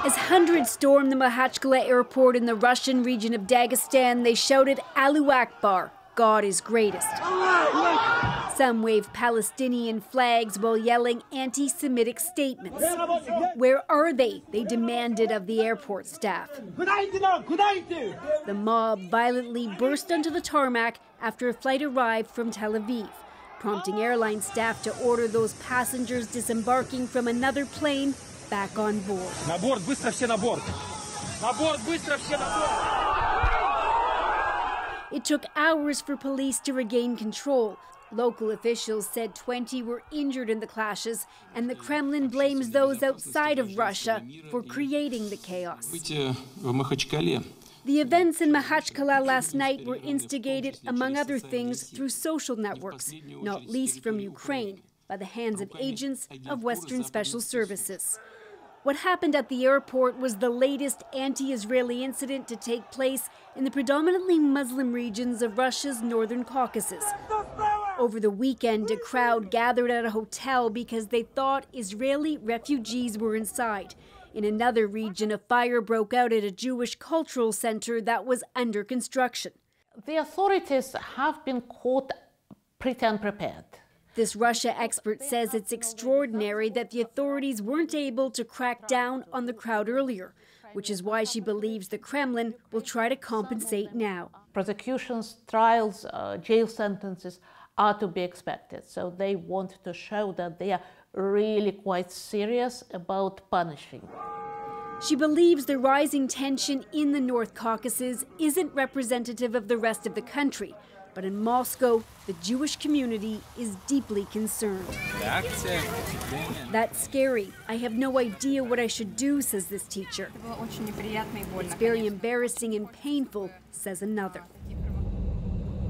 As hundreds stormed the Makhachkala airport in the Russian region of Dagestan, they shouted Allahu Akbar, God is greatest. Some waved Palestinian flags while yelling anti-Semitic statements. Where are they? They demanded of the airport staff. The mob violently burst onto the tarmac after a flight arrived from Tel Aviv, prompting airline staff to order those passengers disembarking from another plane back on board. It took hours for police to regain control. Local officials said 20 were injured in the clashes, and the Kremlin blames those outside of Russia for creating the chaos. The events in Makhachkala last night were instigated, among other things, through social networks, not least from Ukraine, by the hands of agents of Western Special Services. What happened at the airport was the latest anti-Israeli incident to take place in the predominantly Muslim regions of Russia's northern Caucasus. Over the weekend, a crowd gathered at a hotel because they thought Israeli refugees were inside. In another region, a fire broke out at a Jewish cultural center that was under construction. The authorities have been caught pretty unprepared. This Russia expert says it's extraordinary that the authorities weren't able to crack down on the crowd earlier, which is why she believes the Kremlin will try to compensate now. Prosecutions, trials, jail sentences are to be expected, so they want to show that they are really quite serious about punishing. She believes the rising tension in the North Caucasus isn't representative of the rest of the country. But in Moscow, the Jewish community is deeply concerned. That's scary. I have no idea what I should do, says this teacher. It's very embarrassing and painful, says another.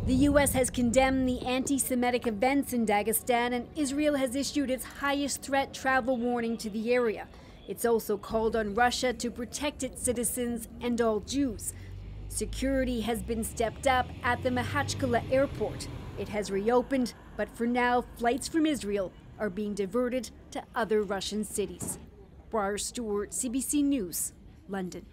The U.S. has condemned the anti-Semitic events in Dagestan, and Israel has issued its highest threat travel warning to the area. It's also called on Russia to protect its citizens and all Jews. Security has been stepped up at the Makhachkala airport. It has reopened, but for now, flights from Israel are being diverted to other Russian cities. Briar Stewart, CBC News, London.